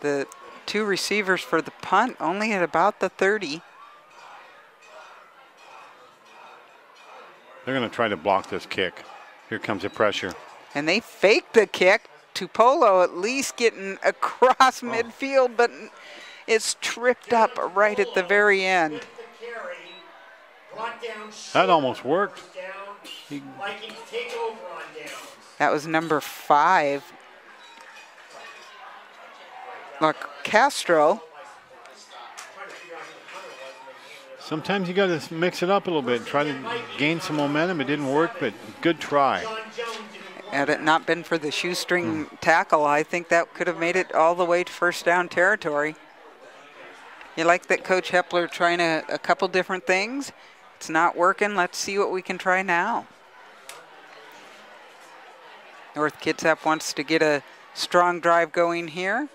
The two receivers for the punt only at about the 30. They're going to try to block this kick. Here comes the pressure. And they faked the kick. Tupolo at least getting across midfield, but it's tripped up right at the very end. That almost worked. That was number 5. Look, Castro. Sometimes you got to mix it up a little bit, try to gain some momentum. It didn't work, but good try. Had it not been for the shoestring tackle, I think that could have made it all the way to first down territory. You like that Coach Hepler trying a couple different things? It's not working. Let's see what we can try now. North Kitsap wants to get a strong drive going here.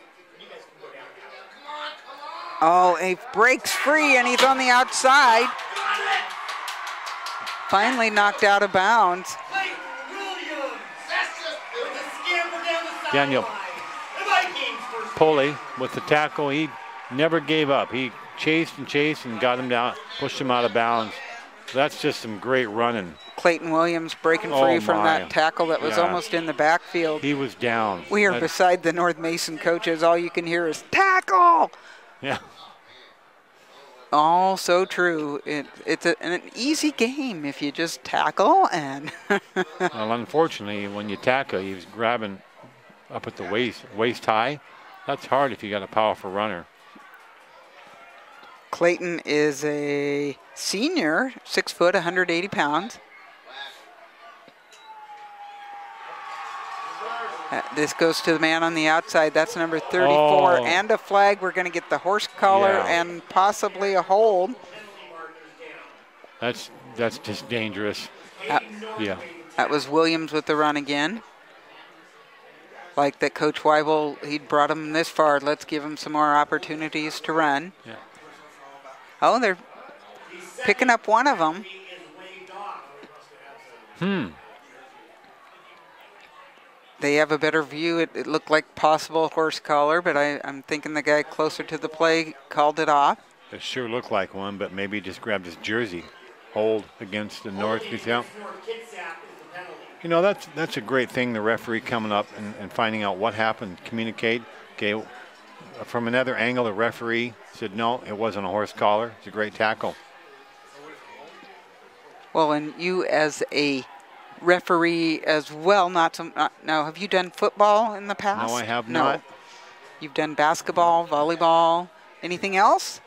Oh, he breaks free, and he's on the outside. Finally knocked out of bounds. Daniel Poley with the tackle. He never gave up. He chased and got him down, pushed him out of bounds. That's just some great running. Clayton Williams breaking free from that tackle that was almost in the backfield. He was down. We are beside the North Mason coaches. All you can hear is tackle. Yeah. All so true. It's an easy game if you just tackle and. Well, unfortunately, when you tackle, he was grabbing up at the waist high. That's hard if you got a powerful runner. Clayton is a senior, 6 foot, 180 pounds. This goes to the man on the outside. That's number 34, and a flag. We're going to get the horse collar and possibly a hold. That's just dangerous. That was Williams with the run again. Like that Coach Weibel, he'd brought him this far. Let's give him some more opportunities to run. Yeah. Oh, they're picking up one of them. They have a better view. It looked like possible horse collar, but I'm thinking the guy closer to the play called it off. It sure looked like one, but maybe he just grabbed his jersey. Hold against the North Kitsap. You know, that's a great thing, the referee coming up and finding out what happened, communicate. Okay, from another angle, the referee said, no, it wasn't a horse collar. It's a great tackle. Well, and you as a referee as well, now, have you done football in the past? No, I have not. You've done basketball, volleyball, anything else?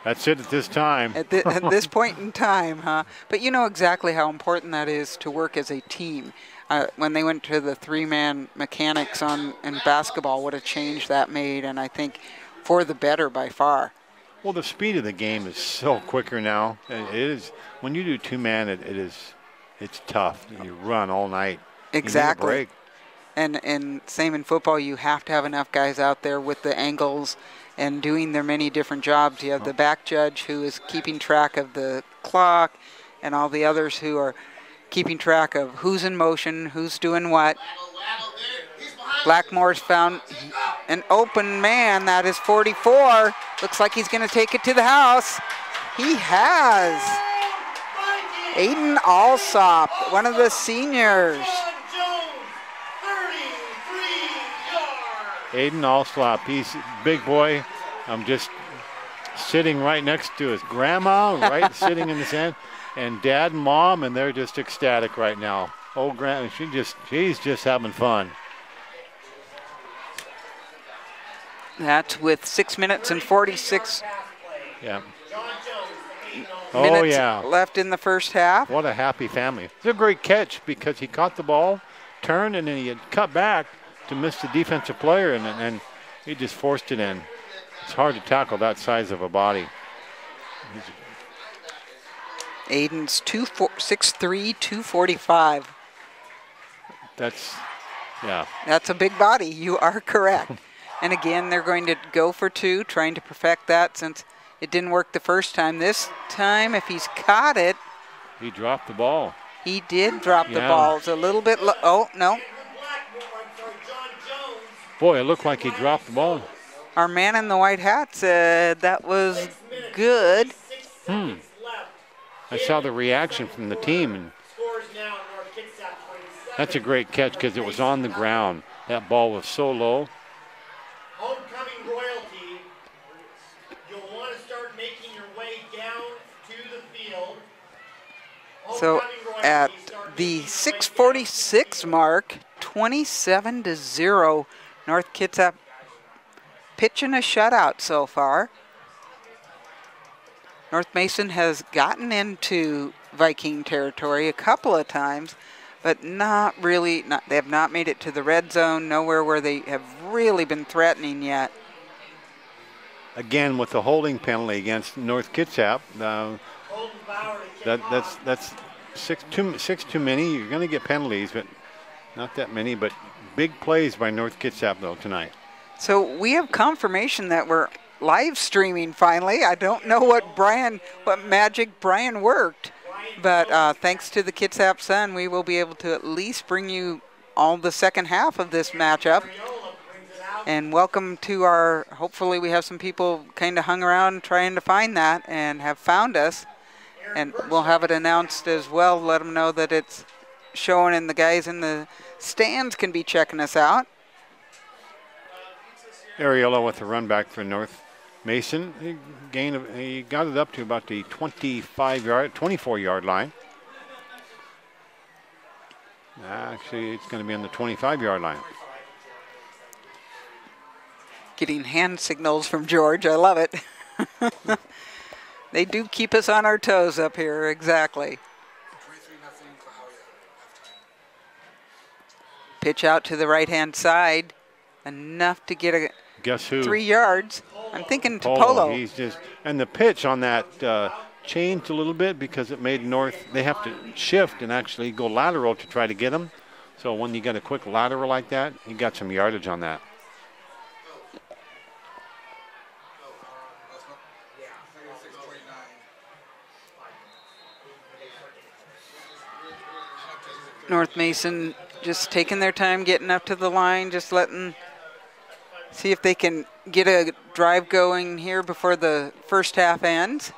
That's it at this time. At this point in time, huh? But you know exactly how important that is to work as a team. When they went to the 3-man mechanics in basketball, what a change that made, and I think for the better by far. Well, the speed of the game is so quicker now. It is, when you do 2-man, it's tough. You run all night. Exactly. You need a break. And same in football, you have to have enough guys out there with the angles and doing their many different jobs. You have the back judge who is keeping track of the clock and all the others who are keeping track of who's in motion, who's doing what. Blackmore's found an open man. That is 44. Looks like he's going to take it to the house. He has. Aiden Alsop, one of the seniors. Aiden Alsop, he's a big boy. I'm just sitting right next to his grandma, right, sitting in the sand, and dad and mom, and they're just ecstatic right now. Oh, grandma, she's just having fun. That's with 6 minutes and 46 minutes left in the first half. What a happy family. It's a great catch because he caught the ball, turned, and then he had cut back to miss the defensive player, and he just forced it in. It's hard to tackle that size of a body. Aiden's 6'3", 245. That's a big body. You are correct. And again, they're going to go for 2, trying to perfect that since it didn't work the first time. This time, if he's caught it. He dropped the ball. He did drop the ball. It's a little bit low. Oh, no. Boy, it looked like he dropped the ball. Our man in the white hat said that was good. I saw the reaction from the team, and that's a great catch because it was on the ground. That ball was so low. Homecoming royalty, you'll want to start making your way down to the field. So at the 6:46 mark, 27-0, North Kitsap pitching a shutout so far. North Mason has gotten into Viking territory a couple of times, but not really. They have not made it to the red zone, nowhere where they have really been threatening yet. Again, with the holding penalty against North Kitsap, that's six too many. You're going to get penalties, but not that many. But big plays by North Kitsap, though, tonight. So we have confirmation that we're live streaming finally. I don't know what magic Brian worked, but thanks to the Kitsap Sun, we will be able to at least bring you all the second half of this matchup. And welcome to our, hopefully we have some people kind of hung around trying to find that and have found us. And we'll have it announced as well, let them know that it's showing and the guys in the stands can be checking us out. Ariella with the run back for North Mason. He got it up to about the 24-yard line. Actually, it's going to be on the 25-yard line. Getting hand signals from George. I love it. They do keep us on our toes up here, exactly. Pitch out to the right-hand side. Enough to get a guess who? 3 yards. I'm thinking Polo. He's just, and the pitch on that changed a little bit because it made North, they have to shift and actually go lateral to try to get him. So when you get a quick lateral like that, he got some yardage on that. North Mason just taking their time getting up to the line, just see if they can get a drive going here before the first half ends.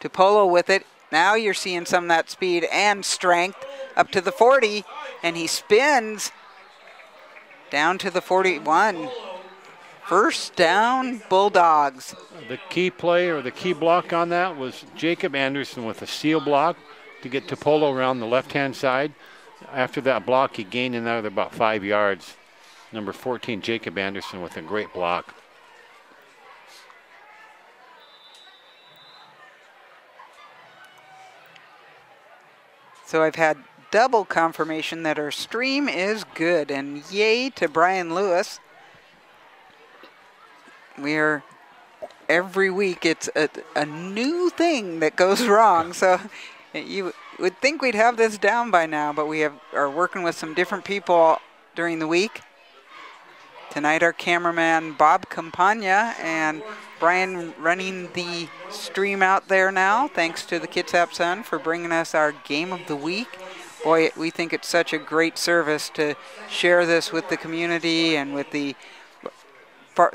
Tupolo with it. Now you're seeing some of that speed and strength up to the 40, and he spins down to the 41. First down, Bulldogs. The key play or the key block on that was Jacob Anderson with a seal block to get Tupolo around the left-hand side. After that block, he gained another about 5 yards. Number 14, Jacob Anderson with a great block. So I've had double confirmation that our stream is good, and yay to Brian Lewis. Every week it's a new thing that goes wrong. So you would think we'd have this down by now, but we are working with some different people during the week. Tonight our cameraman Bob Campagna and Brian running the stream out there now. Thanks to the Kitsap Sun for bringing us our game of the week. Boy, we think it's such a great service to share this with the community and with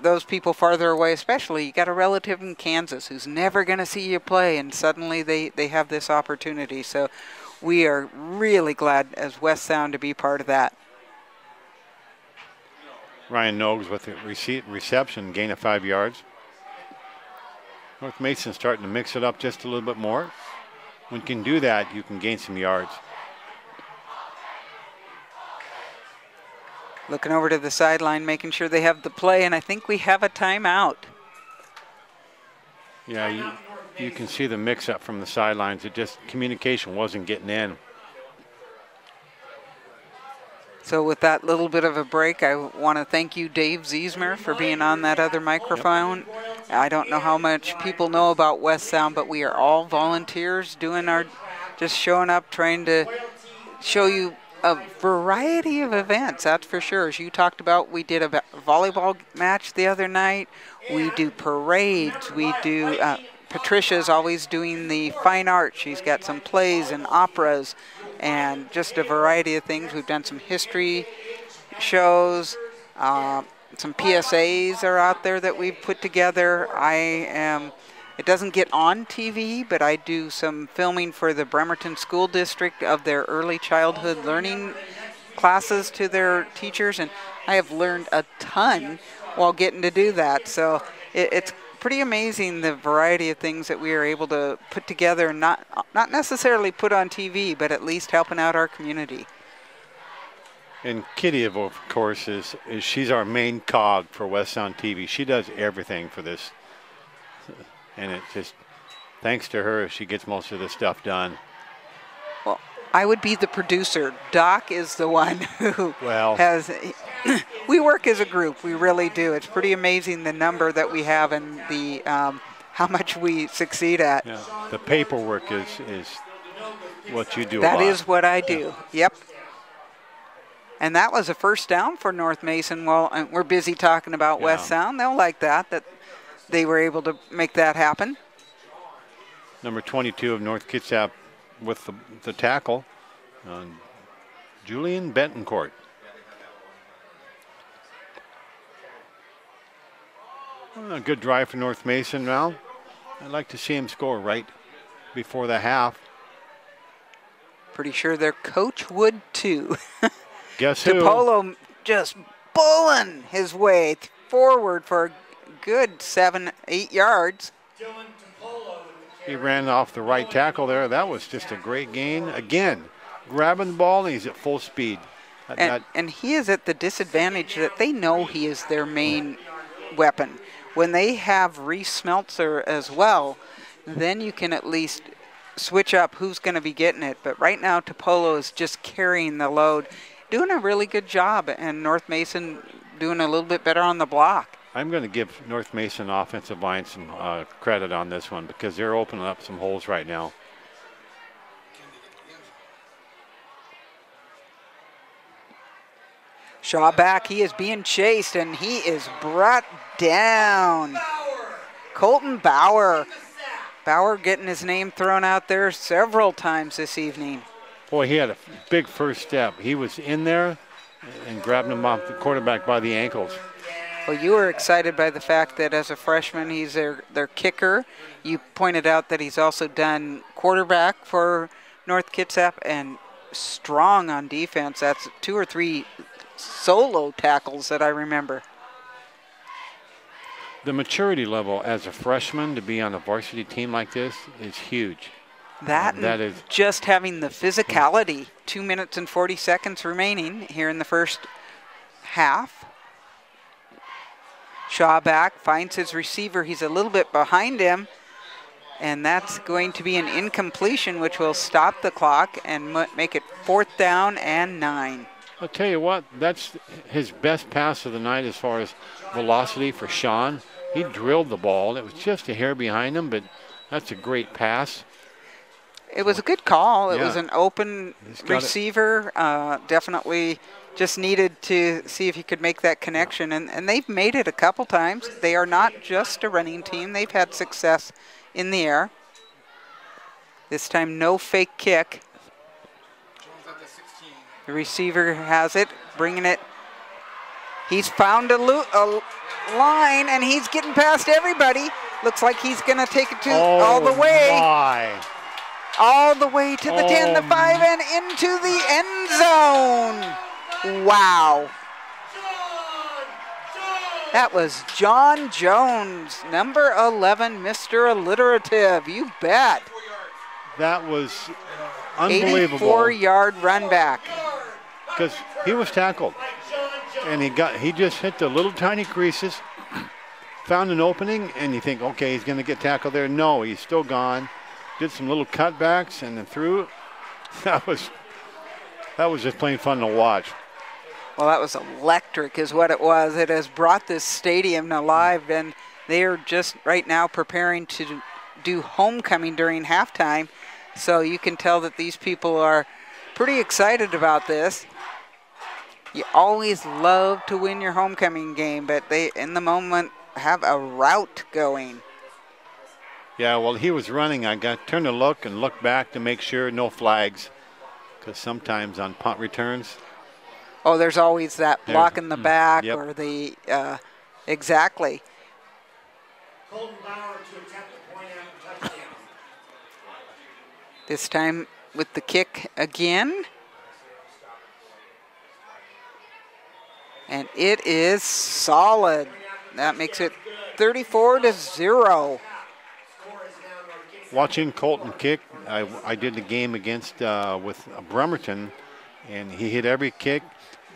those people farther away, especially. You got a relative in Kansas who's never going to see you play, and suddenly they have this opportunity. So we are really glad as West Sound to be part of that. Ryan Nogues with the reception, gain of 5 yards. North Mason starting to mix it up just a little bit more. When you can do that, you can gain some yards. Looking over to the sideline, making sure they have the play, and I think we have a timeout. Yeah, you can see the mix-up from the sidelines. It just, communication wasn't getting in. So with that little bit of a break, I want to thank you, Dave Ziesmer, for being on that other microphone. Yep. I don't know how much people know about West Sound, but we are all volunteers just showing up, trying to show you a variety of events, that's for sure. As you talked about, we did a volleyball match the other night. We do parades. We do, Patricia's always doing the fine art. She's got some plays and operas. and just a variety of things. We've done some history shows. Some PSAs are out there that we've put together. It doesn't get on TV, but I do some filming for the Bremerton School District of their early childhood learning classes to their teachers, and I have learned a ton while getting to do that. So it's pretty amazing the variety of things that we are able to put together, and not necessarily put on TV, but at least helping out our community. And Kitty, of course, she's our main cog for West Sound TV. She does everything for this, and it just, thanks to her, she gets most of the stuff done. Well, I would be the producer. Doc is the one who has. We work as a group. We really do. It's pretty amazing the number that we have and the how much we succeed at. Yeah. The paperwork is what you do. That is what I do. Yep. And that was a first down for North Mason. Well, we're busy talking about West Sound. They'll like that they were able to make that happen. Number 22 of North Kitsap with the tackle, Julian Bentoncourt. A good drive for North Mason now. I'd like to see him score right before the half. Pretty sure their coach would too. Guess who? DePolo just bulling his way forward for a good 7-8 yards. He ran off the right tackle there. That was just a great gain. Again, grabbing the ball, and he's at full speed. And he is at the disadvantage that they know he is their main weapon. When they have Reese Smeltzer as well, then you can at least switch up who's going to be getting it. But right now, DePolo is just carrying the load, doing a really good job, and North Mason doing a little bit better on the block. I'm going to give North Mason offensive line some credit on this one because they're opening up some holes right now. Shaw back. He is being chased, and he is brought down. Colton Bauer. Bauer getting his name thrown out there several times this evening. Boy, he had a big first step. He was in there and grabbing him off the quarterback by the ankles. Well, you were excited by the fact that as a freshman, he's their kicker. You pointed out that he's also done quarterback for North Kitsap and strong on defense. That's 2 or 3 solo tackles that I remember. The maturity level as a freshman to be on a varsity team like this is huge. That is just having the physicality. 2 minutes and 40 seconds remaining here in the first half. Shaw back, finds his receiver. He's a little bit behind him, and that's going to be an incompletion, which will stop the clock and make it 4th down and 9. I'll tell you what, that's his best pass of the night as far as velocity for Sean. He drilled the ball. It was just a hair behind him, but that's a great pass. It was a good call. It was an open receiver. Definitely just needed to see if he could make that connection. And they've made it a couple times. They are not just a running team. They've had success in the air. This time, no fake kick. The receiver has it, bringing it. He's found a line, and he's getting past everybody. Looks like he's going to take it to all the way. My. All the way to the 10, the 5, and into the end zone. Wow. That was John Jones, number 11, Mr. Alliterative. You bet. That was unbelievable. 84-yard run back. Because he was tackled, and he just hit the little tiny creases, found an opening, and you think, okay, he's going to get tackled there. No, he's still gone. Did some little cutbacks and then threw. That was just plain fun to watch. Well, that was electric is what it was. It has brought this stadium alive, and they are just right now preparing to do homecoming during halftime. So you can tell that these people are pretty excited about this. You always love to win your homecoming game, but they, in the moment, have a route going. Yeah, well, he was running. I turned to look and looked back to make sure no flags. because sometimes on punt returns. Oh, there's always that block in the back yep. or the exactly. Colton Bauer to attempt the point after touchdown. This time with the kick again. And it is solid. That makes it 34-0. Watching Colton kick, I did the game against with Bremerton, and he hit every kick,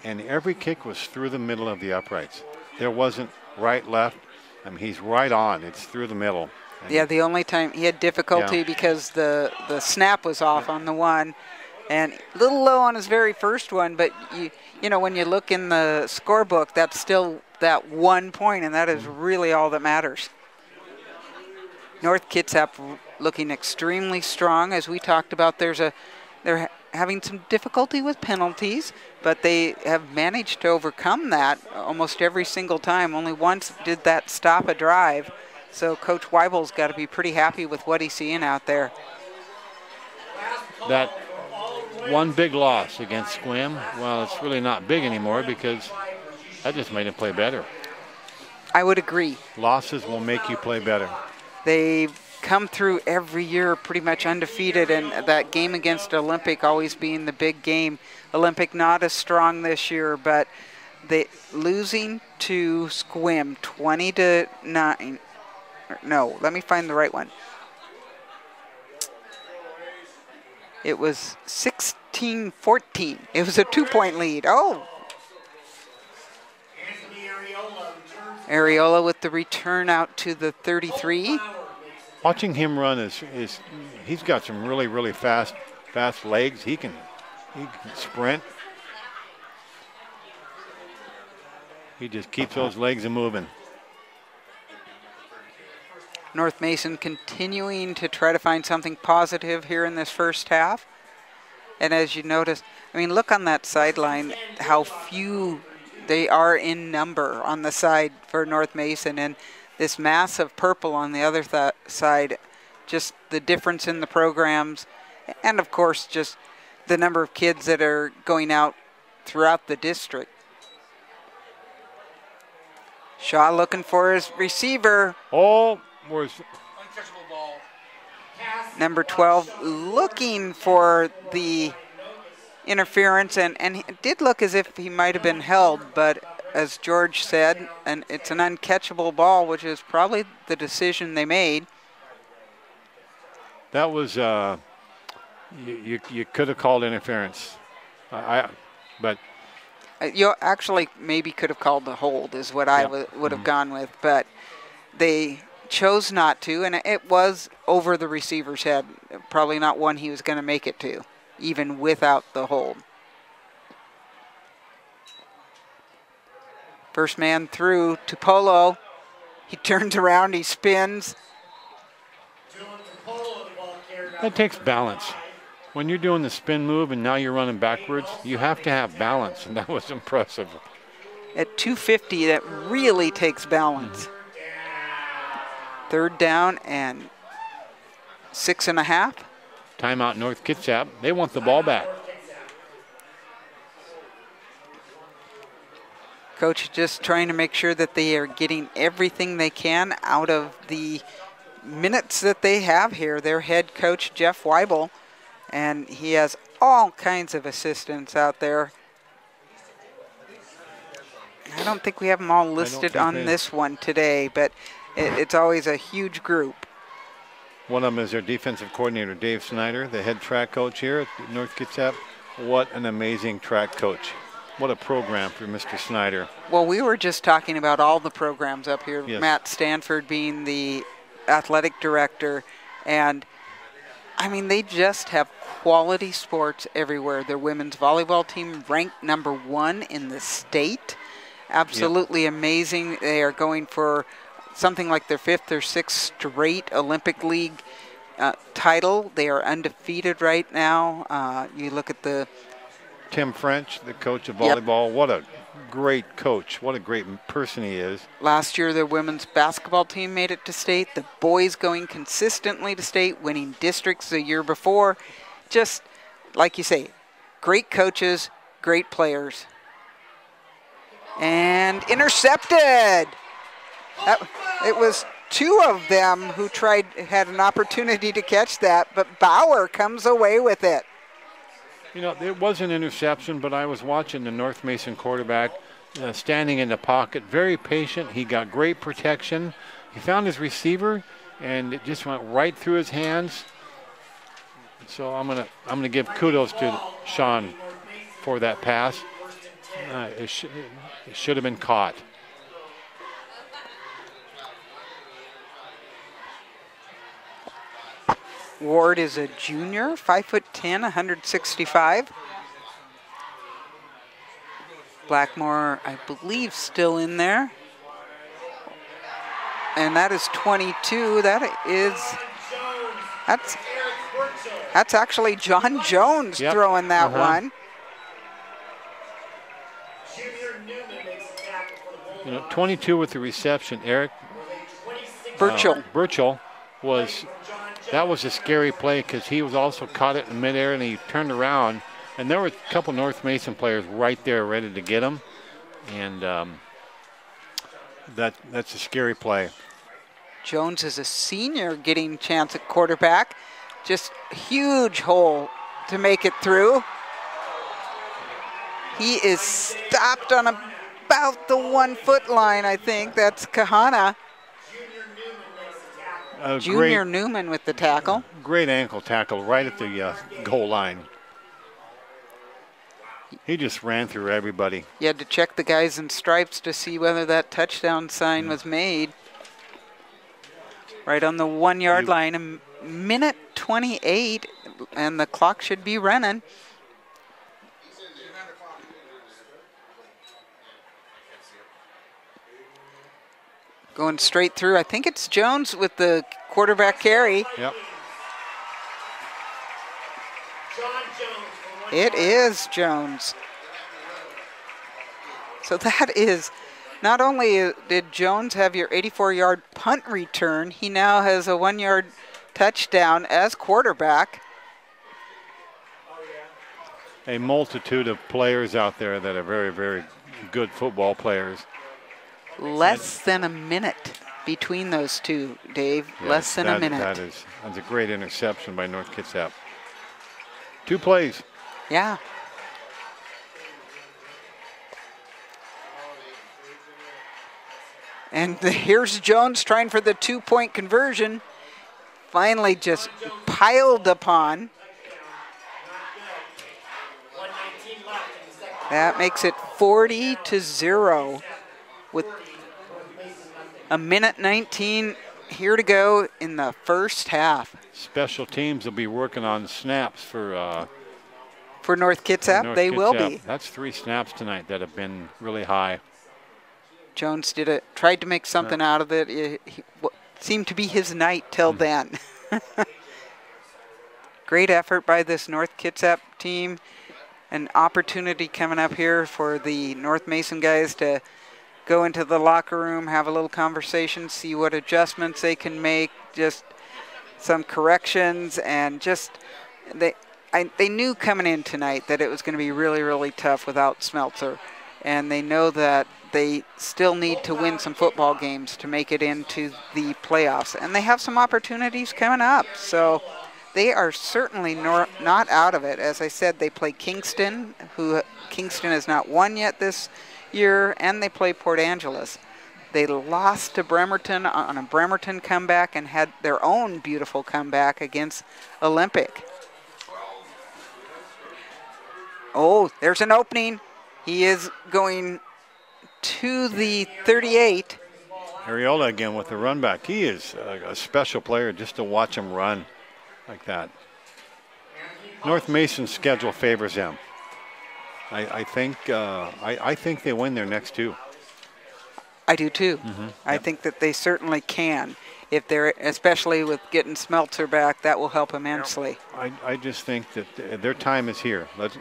and every kick was through the middle of the uprights. There wasn't right, left. I mean, he's right on. It's through the middle. And yeah, the only time he had difficulty because the snap was off on the one, and a little low on his very first one, but you know, when you look in the scorebook, that's still that 1 point, and that is really all that matters. North Kitsap looking extremely strong. As we talked about, they're having some difficulty with penalties, but they have managed to overcome that almost every single time. Only once did that stop a drive. So Coach Weibel's got to be pretty happy with what he's seeing out there. That one big loss against Squim, well, it's really not big anymore because that just made him play better. I would agree. Losses will make you play better. They've come through every year pretty much undefeated, and that game against Olympic always being the big game. Olympic not as strong this year, but they losing to Squim 20-9. No, let me find the right one. It was 16-14. It was a 2-point lead. Oh. Areola with the return out to the 33. Watching him run is he's got some really fast legs. He can sprint. He just keeps those legs moving. North Mason continuing to try to find something positive here in this first half. And as you notice, I mean, look on that sideline, how few they are in number on the side for North Mason. And this mass of purple on the other side, just the difference in the programs. And, of course, just the number of kids that are going out throughout the district. Shaw looking for his receiver. Oh, where's uncatchable ball. Number 12 looking for the interference, and it did look as if he might have been held, but as George said, and it's an uncatchable ball, which is probably the decision they made. That was you could have called interference, but You actually maybe could have called the hold is what I would have gone with, but they chose not to, and it was over the receiver's head. Probably not one he was going to make it to, even without the hold. First man through to Polo. He turns around, he spins. that takes balance. When you're doing the spin move and now you're running backwards, you have to have balance, and that was impressive. At 250, that really takes balance. Third down and 6.5. Timeout North Kitsap. They want the ball back. Coach just trying to make sure that they are getting everything they can out of the minutes that they have here. Their head coach, Jeff Weibel, and he has all kinds of assistants out there. I don't think we have them all listed on this one today, but it's always a huge group. One of them is their defensive coordinator, Dave Snyder, the head track coach here at North Kitsap. What an amazing track coach. What a program for Mr. Snyder. Well, we were just talking about all the programs up here. Yes. Matt Stanford being the athletic director. And, I mean, they just have quality sports everywhere. Their women's volleyball team ranked #1 in the state. Absolutely amazing. They are going for something like their 5th or 6th straight Olympic League title. They are undefeated right now. You look at the Tim French, the coach of volleyball. What a great coach. What a great person he is. Last year, their women's basketball team made it to state. The boys going consistently to state, winning districts the year before. Just, like you say, great coaches, great players. And intercepted. It was two of them who had an opportunity to catch that, but Bauer comes away with it. You know, it was an interception, but I was watching the North Mason quarterback standing in the pocket, very patient. He got great protection. He found his receiver, and it just went right through his hands. So I'm gonna give kudos to Sean for that pass. It should have been caught. Ward is a junior, 5'10", 165. Blackmore, I believe, still in there. And that is 22. That's actually John Jones throwing that one. You know, 22 with the reception. Eric Burchell that was a scary play because he was also caught it in midair and he turned around, and there were a couple North Mason players right there ready to get him, and that's a scary play. Jones is a senior getting a chance at quarterback. Just huge hole to make it through. He is stopped on about the 1 foot line, I think. That's Kahana. Junior Newman with the tackle. Great ankle tackle right at the goal line. He just ran through everybody. You had to check the guys in stripes to see whether that touchdown sign was made. Right on the 1 yard line, a minute 28, and the clock should be running. Going straight through. I think it's Jones with the quarterback carry. Yep. It is Jones. So that is, not only did Jones have your 84-yard punt return, he now has a 1 yard touchdown as quarterback. A multitude of players out there that are very, very good football players. Less than a minute between those two, Dave. Yes, less than a minute. That's a great interception by North Kitsap. 2 plays. Yeah. And here's Jones trying for the 2-point conversion. Finally just piled upon. That makes it 40-0 with a minute 19 here to go in the first half. Special teams will be working on snaps for North Kitsap. They will be. That's 3 snaps tonight that have been really high. Jones tried to make something out of it. It seemed to be his night till then. Great effort by this North Kitsap team. An opportunity coming up here for the North Mason guys to go into the locker room, have a little conversation, see what adjustments they can make, just some corrections, and just they knew coming in tonight that it was going to be really, really tough without Smeltzer, and they know that they still need to win some football games to make it into the playoffs, and they have some opportunities coming up. So they are certainly not out of it. As I said, they play Kingston, who Kingston has not won yet this year, and they play Port Angeles. They lost to Bremerton on a Bremerton comeback and had their own beautiful comeback against Olympic. Oh, there's an opening. He is going to the 38. Ariola again with the run back. He is a special player just to watch him run like that. North Mason's schedule favors them. I think they win their next 2. I do too. I think that they certainly can. If they're, especially with getting Smeltzer back, that will help immensely. I just think that their time is here. Let's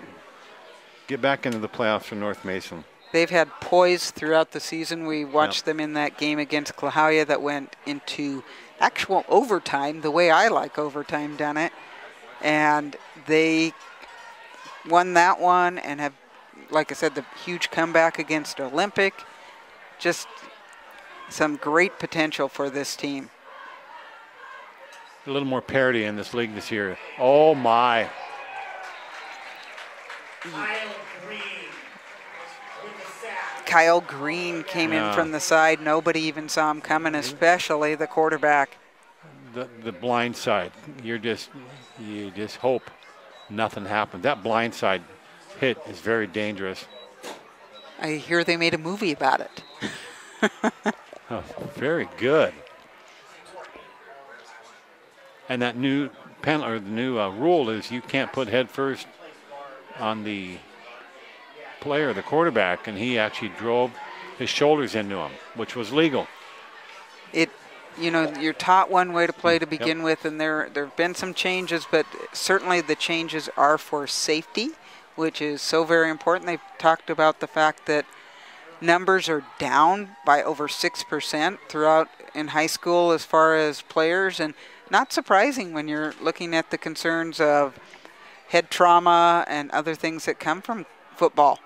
get back into the playoffs for North Mason. They've had poise throughout the season. We watched them in that game against Klahowya that went into actual overtime, the way I like overtime done it. And they won that one and have, like I said, the huge comeback against Olympic. Just some great potential for this team. A little more parity in this league this year. Oh, my. Kyle Green with the sack. Kyle Green came in from the side. Nobody even saw him coming, especially the quarterback. The blind side. You just hope nothing happened. That blind side hit is very dangerous. I hear they made a movie about it. Oh, very good. And that new penalty, or the new rule is you can't put head first on the player, the quarterback, and he actually drove his shoulders into him, which was legal. You're taught one way to play to begin with, and there have been some changes, but certainly the changes are for safety, which is so very important. They've talked about the fact that numbers are down by over 6% throughout in high school as far as players, and not surprising when you're looking at the concerns of head trauma and other things that come from football.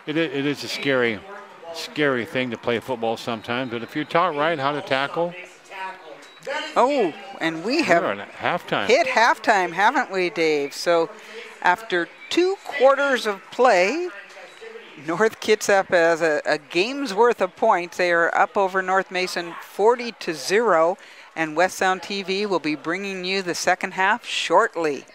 It is a scary thing to play football sometimes, but if you're taught right how to tackle. Oh, and we have hit halftime, haven't we, Dave? So after 2 quarters of play, North Kitsap has a game's worth of points. They are up over North Mason 40-0, and West Sound TV will be bringing you the second half shortly.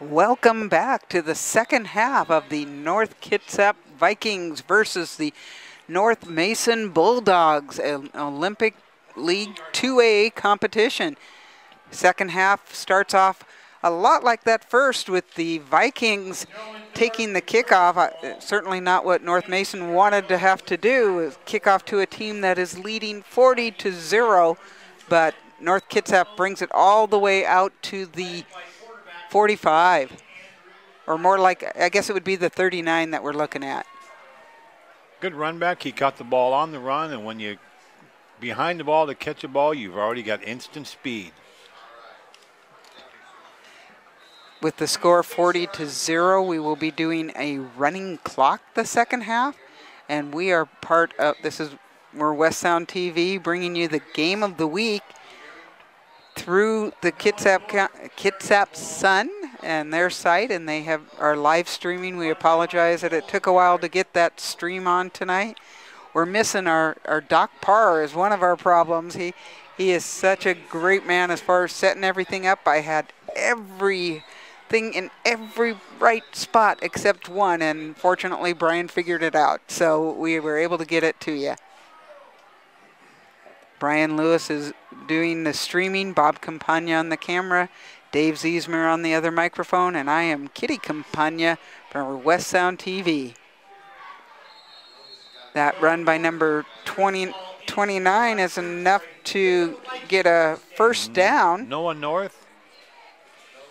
Welcome back to the second half of the North Kitsap Vikings versus the North Mason Bulldogs, an Olympic League 2A competition. Second half starts off a lot like that first, with the Vikings taking the kickoff. Certainly not what North Mason wanted to have to do, is kickoff to a team that is leading 40-0, but North Kitsap brings it all the way out to the 45, or more like, I guess it would be the 39 that we're looking at. Good run back. He caught the ball on the run, and when you're behind the ball to catch a ball, you've already got instant speed. With the score 40-0, we will be doing a running clock the second half, and we are part of, we're West Sound TV bringing you the game of the week through the Kitsap Sun and their site, and they are live streaming. We apologize that it took a while to get that stream on tonight. We're missing our Doc Parr is one of our problems. He is such a great man as far as setting everything up. I had everything in every right spot except one, and fortunately Brian figured it out, so we were able to get it to you. Brian Lewis is doing the streaming, Bob Campagna on the camera, Dave Ziesmer on the other microphone, and I am Kitty Campagna from West Sound TV. That run by number 29 is enough to get a first down. Noah North,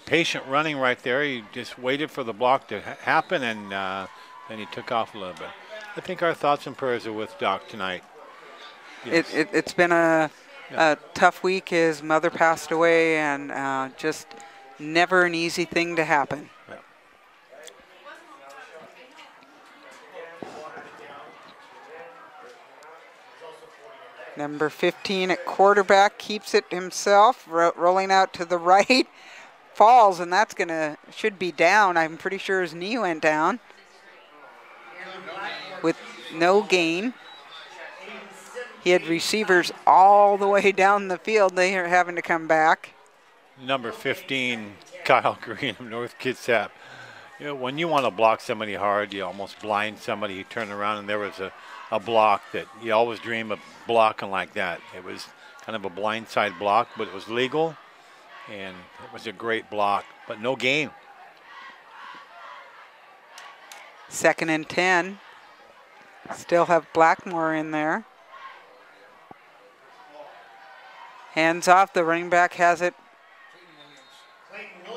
patient running right there. He just waited for the block to happen, and then he took off a little bit. I think our thoughts and prayers are with Doc tonight. Yes. It's been a tough week. His mother passed away, and just never an easy thing to happen. Yeah. Number 15 at quarterback keeps it himself, rolling out to the right, falls, and that's should be down. I'm pretty sure his knee went down with no gain. He had receivers all the way down the field. They are having to come back. Number 15, Kyle Green of North Kitsap. You know, when you want to block somebody hard, you almost blind somebody. You turn around, and there was a block that you always dream of blocking like that. It was kind of a blindside block, but it was legal, and it was a great block, but no gain. 2nd and 10. Still have Blackmore in there. Hands off, the running back has it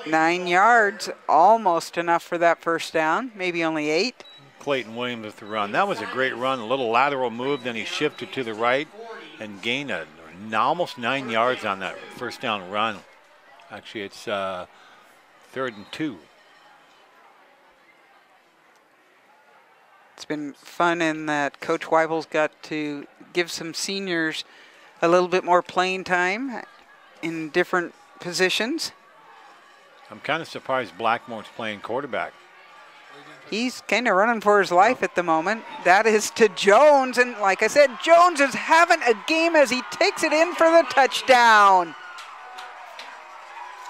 9 yards, almost enough for that first down, maybe only 8. Clayton Williams with the run. That was a great run, a little lateral move, then he shifted to the right and gained almost 9 yards on that first down run. Actually, it's 3rd and 2. It's been fun in that Coach Weibel's got to give some seniors a little bit more playing time in different positions. I'm kind of surprised Blackmore's playing quarterback. He's kind of running for his life at the moment. That is to Jones, and like I said, Jones is having a game as he takes it in for the touchdown.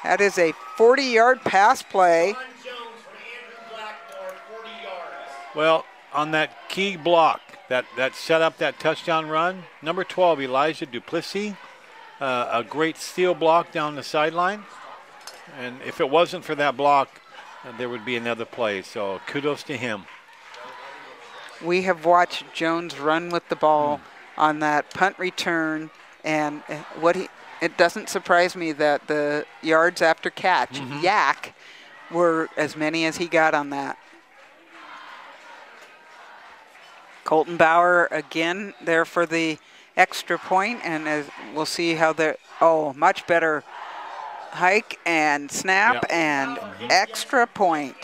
That is a 40-yard pass play. Well, on that key block that set up that touchdown run, number 12, Elijah Duplessis, a great steal block down the sideline. And if it wasn't for that block, there would be another play. So kudos to him. We have watched Jones run with the ball on that punt return, and it doesn't surprise me that the yards after catch, yak, were as many as he got on that. Colton Bauer again there for the extra point, and as we'll see how they're, much better hike and snap and extra point.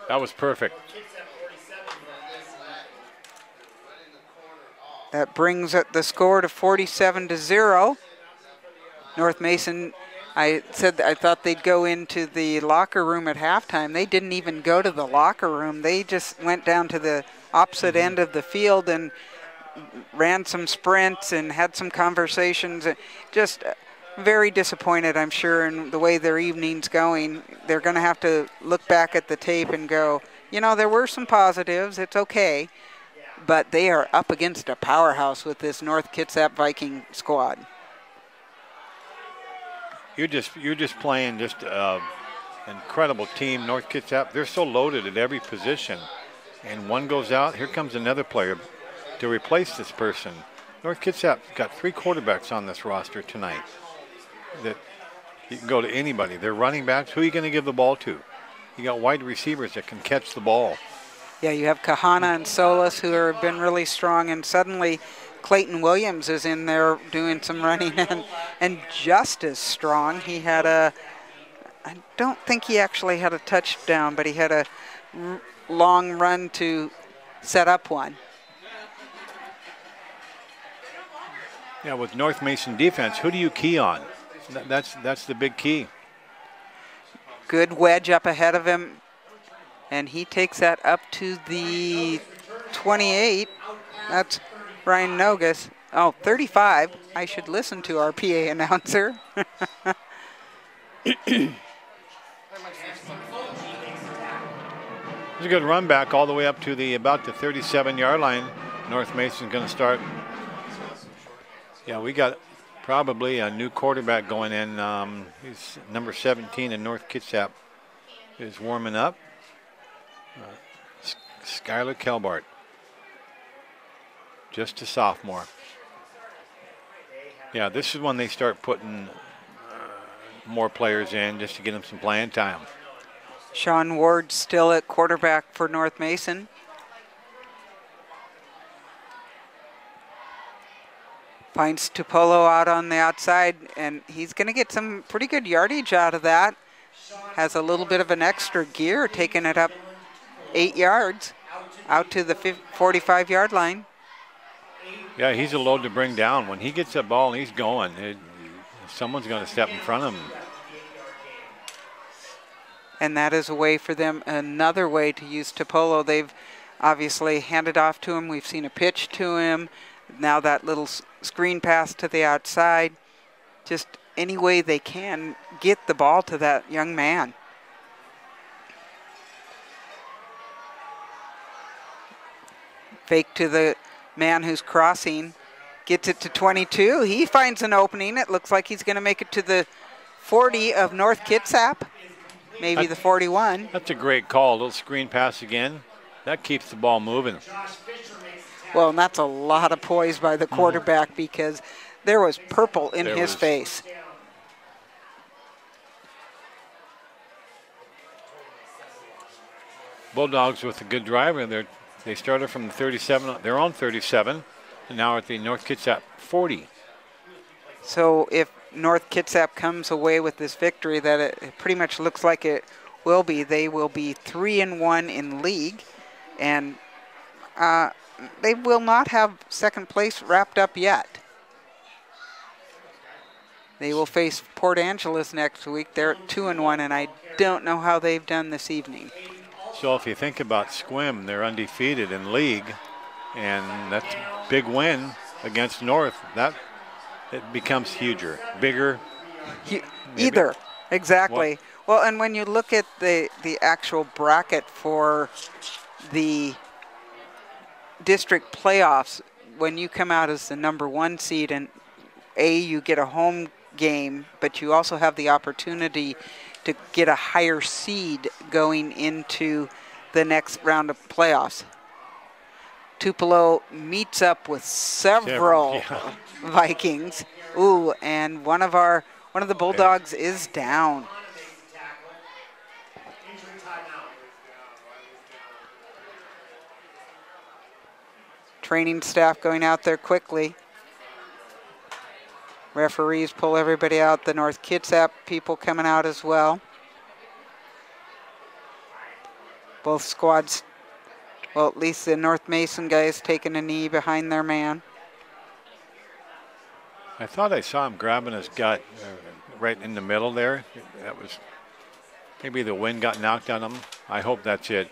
That was perfect. That brings up the score to 47-0. North Mason, I said I thought they'd go into the locker room at halftime. They didn't even go to the locker room. They just went down to the opposite end of the field and ran some sprints and had some conversations. Just very disappointed, I'm sure, in the way their evening's going. They're going to have to look back at the tape and go, you know, there were some positives. It's okay. But they are up against a powerhouse with this North Kitsap Viking squad. You're just playing just incredible team, North Kitsap. They're so loaded at every position. And one goes out, here comes another player to replace this person. North Kitsap's got 3 quarterbacks on this roster tonight. That you can go to anybody. They're running backs. Who are you going to give the ball to? You got wide receivers that can catch the ball. Yeah, you have Kahana and Solis who have been really strong, and suddenly Clayton Williams is in there doing some running and just as strong. He had I don't think he actually had a touchdown, but he had a long run to set up one. Yeah, with North Mason defense, who do you key on? That's the big key. Good wedge up ahead of him, and he takes that up to the 28. That's Ryan Nogus. Oh, 35. I should listen to our PA announcer. It's a good run back all the way up to about the 37-yard line. North Mason's going to start. Yeah, we got probably a new quarterback going in. He's number 17 in North Kitsap is warming up. Skylar Kelbart, just a sophomore. Yeah, this is when they start putting more players in just to get them some playing time. Sean Ward still at quarterback for North Mason. Finds Tupolo out on the outside, and he's going to get some pretty good yardage out of that. Has a little bit of an extra gear, taking it up 8 yards out to the 45-yard line. Yeah, he's a load to bring down. When he gets that ball and he's going, someone's going to step in front of him. And that is a way for them, another way to use Tupolo. They've obviously handed off to him. We've seen a pitch to him. Now that little screen pass to the outside. Just any way they can get the ball to that young man. Fake to the man who's crossing. Gets it to 22. He finds an opening. It looks like he's going to make it to the 40 of North Kitsap. Maybe the 41. That's a great call. A little screen pass again. That keeps the ball moving. Well, and that's a lot of poise by the quarterback because there was purple in his face. Bulldogs with a good driver. They started from the 37. They're on 37, and now at the North Kitsap 40. So if North Kitsap comes away with this victory, that it pretty much looks like it will be, they will be 3-1 in league, and they will not have second place wrapped up yet. They will face Port Angeles next week. They're at 2-1, and I don't know how they've done this evening. So if you think about Squim, they're undefeated in league, and that's a big win against North. That it becomes bigger. Either, exactly. Well, and when you look at the actual bracket for the district playoffs, when you come out as the #1 seed, and you get a home game, but you also have the opportunity to get a higher seed going into the next round of playoffs. Tupelo meets up with several Vikings. Ooh, and one of the Bulldogs is down. Training staff going out there quickly. Referees pull everybody out. The North Kitsap people coming out as well. Both squads, well, at least the North Mason guys taking a knee behind their man. I thought I saw him grabbing his gut right in the middle there. That was maybe the wind got knocked on him. I hope that's it.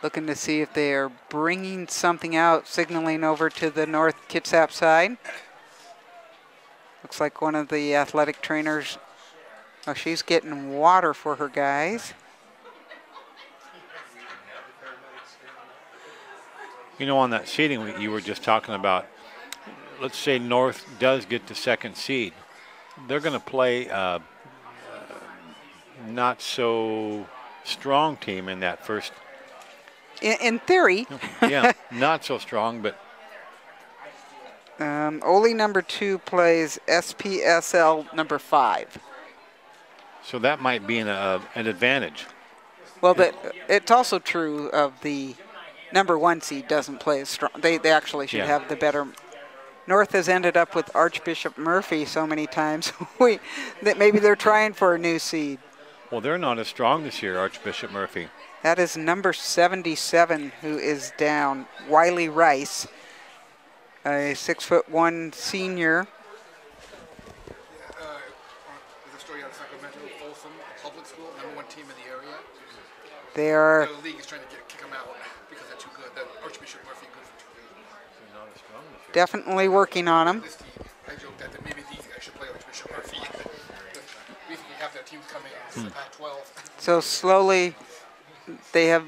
looking to see if they are bringing something out, signaling over to the North Kitsap side. Looks like one of the athletic trainers, oh, she's getting water for her guys. You know, on that seeding you were just talking about, let's say North does get the second seed. They're going to play not so strong team in that first. In theory. Yeah, not so strong, but. Ole number 2 plays SPSL number 5. So that might be an advantage. Well, it's also true of the number 1 seed doesn't play as strong. They actually should have the better. North has ended up with Archbishop Murphy so many times that maybe they're trying for a new seed. Well, they're not as strong this year, Archbishop Murphy. That is number 77 who is down, Wiley Rice, a 6'1" senior. There's a story out of Sacramento, Folsom Public School, #1 team in the area. They are. The league is trying to kick them out because they're too good. That Archbishop Murphy good for 2 years. Definitely working on them. This team, I joke that maybe these guys should play Archbishop Murphy. We have their teams coming in the Pac-12. So slowly, they have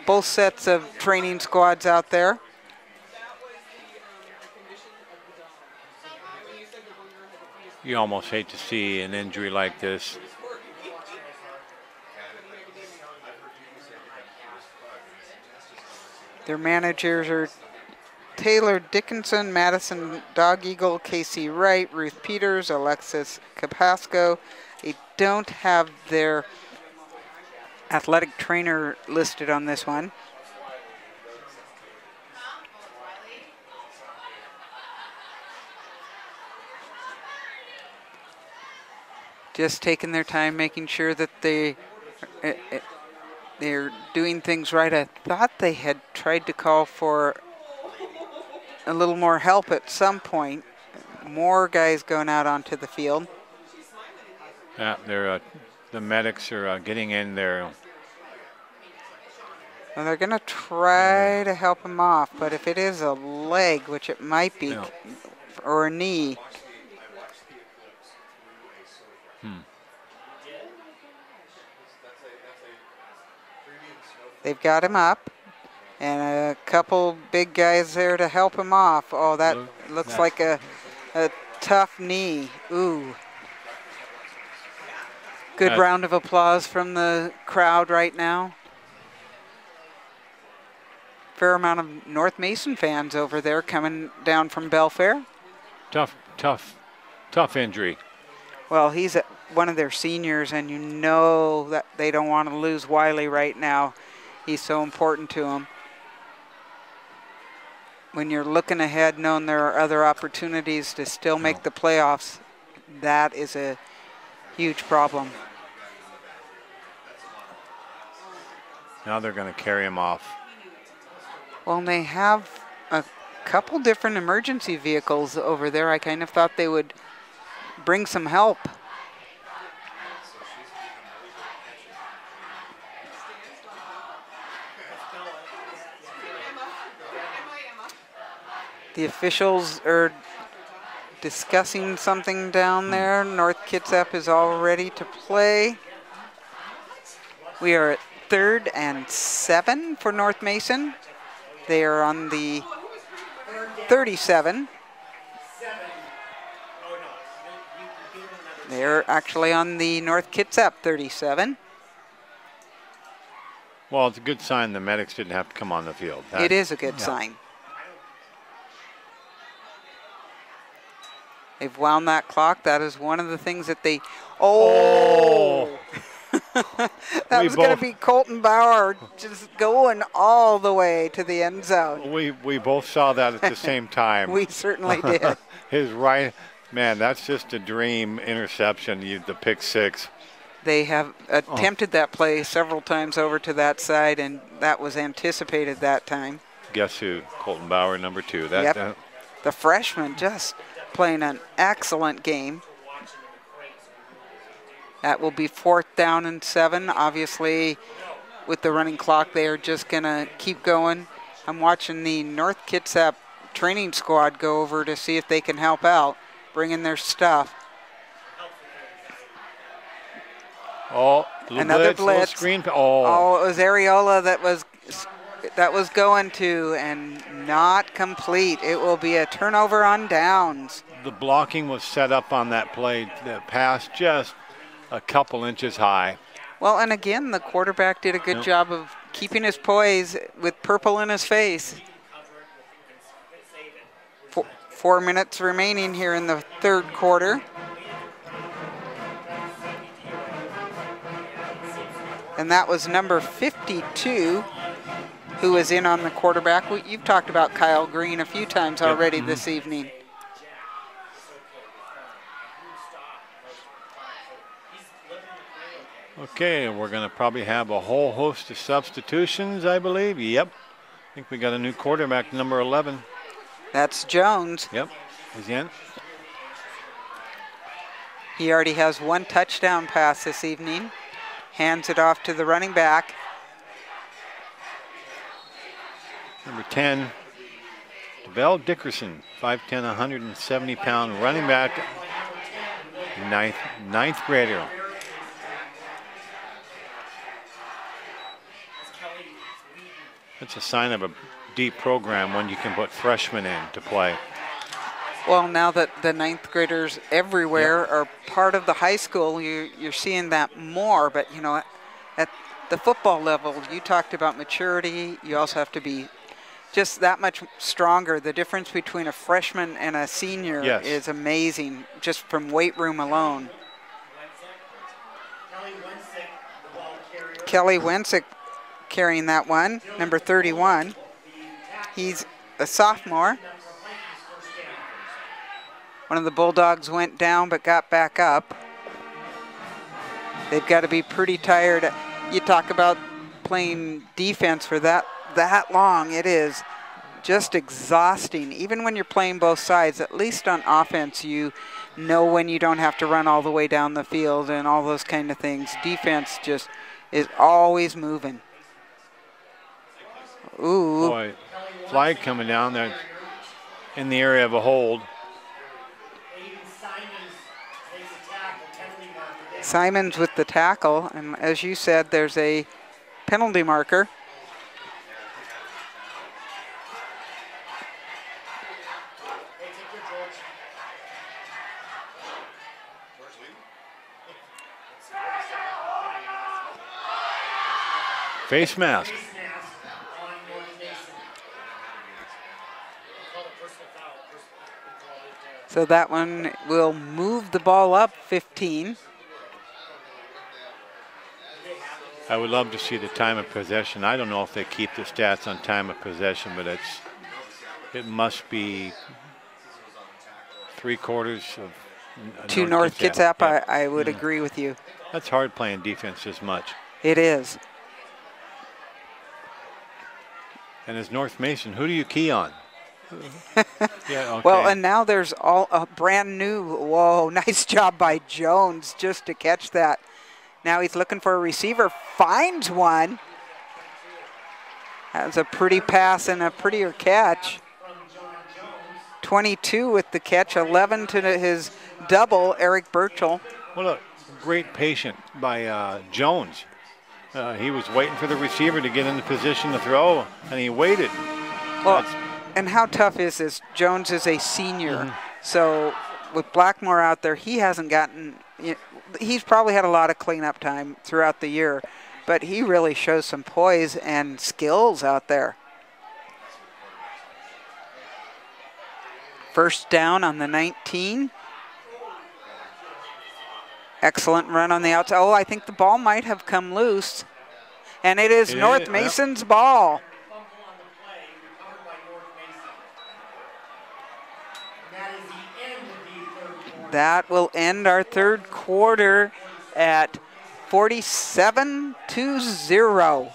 both sets of training squads out there. You almost hate to see an injury like this. Their managers are Taylor Dickinson, Madison Dog Eagle, Casey Wright, Ruth Peters, Alexis Capasco. They don't have their athletic trainer listed on this one. Just taking their time, making sure that they're doing things right. I thought they had tried to call for a little more help at some point. More guys going out onto the field. Yeah, the medics are getting in there. Well, they're going to try to help him off, but if it is a leg, which it might be, or a knee. They've got him up, and a couple big guys there to help him off. Oh, that looks like a tough knee. Ooh. Good round of applause from the crowd right now. Fair amount of North Mason fans over there coming down from Belfair. Tough injury. Well, he's one of their seniors, and you know that they don't want to lose Wiley right now. He's so important to them. When you're looking ahead, knowing there are other opportunities to still make the playoffs, that is a huge problem. Now they're going to carry him off. Well, and they have a couple different emergency vehicles over there. I kind of thought they would bring some help. The officials are discussing something down there. North Kitsap is all ready to play. We are at 3rd and 7 for North Mason. They are on the 37. They're actually on the North Kitsap 37. Well, it's a good sign the medics didn't have to come on the field. It is a good sign. They've wound that clock. That is one of the things that they... Oh! That was going to be Colton Bauer just going all the way to the end zone. We both saw that at the same time. We certainly did. His right... Man, that's just a dream interception, the pick six. They have attempted that play several times over to that side, and that was anticipated that time. Guess who? Colton Bauer, number 2. Yep. The freshman just playing an excellent game. That will be 4th down and 7. Obviously, with the running clock. They are just going to keep going. I'm watching the North Kitsap training squad go over to see if they can help out, bring in their stuff. Oh, another blitz. Screen. Oh, it was Areola that was going to, and not complete. It will be a turnover on downs. The blocking was set up on that play. The pass just a couple inches high. Well, and again, the quarterback did a good job of keeping his poise with purple in his face. 4 minutes remaining here in the third quarter. And that was number 52 who was in on the quarterback. You've talked about Kyle Green a few times already this evening. Okay, we're going to probably have a whole host of substitutions, I believe. Yep. I think we got a new quarterback, number 11. That's Jones. Yep, he's in. He already has one touchdown pass this evening. Hands it off to the running back. Number 10, DeVell Dickerson, 5'10", 170-pound running back, ninth grader. That's a sign of a deep program when you can put freshmen in to play. Well, now that the ninth graders everywhere are part of the high school, you're seeing that more. But, you know, at the football level, you talked about maturity. You also have to be just that much stronger. The difference between a freshman and a senior is amazing, just from weight room alone. Kelly Wensick carrying that one, number 31. He's a sophomore. One of the Bulldogs went down but got back up. They've got to be pretty tired. You talk about playing defense for that long. It is just exhausting. Even when you're playing both sides, at least on offense, you know when you don't have to run all the way down the field and all those kind of things. Defense just is always moving. Ooh. Boy, flag coming down there in the area of a hold. Simons with the tackle, and as you said, there's a penalty marker. Face mask. So that one will move the ball up 15. I would love to see the time of possession. I don't know if they keep the stats on time of possession, but it must be 3/4 of to North Kitsap. Yeah. I would agree with you. That's hard playing defense this much. It is. And as North Mason, who do you key on? Yeah, okay. Well, and now there's all a brand new. Whoa, nice job by Jones just to catch that. Now he's looking for a receiver, finds one. That was a pretty pass and a prettier catch. 22 with the catch, 11 to his double, Eric Burchell. Well, a great patient by Jones. He was waiting for the receiver to get in the position to throw, and he waited. Well, and how tough is this? Jones is a senior, so with Blackmore out there, he hasn't gotten. He's probably had a lot of cleanup time throughout the year, but he really shows some poise and skills out there. First down on the 19. Excellent run on the outside. Oh, I think the ball might have come loose. And it is North Mason's ball. That will end our third quarter at 47-0.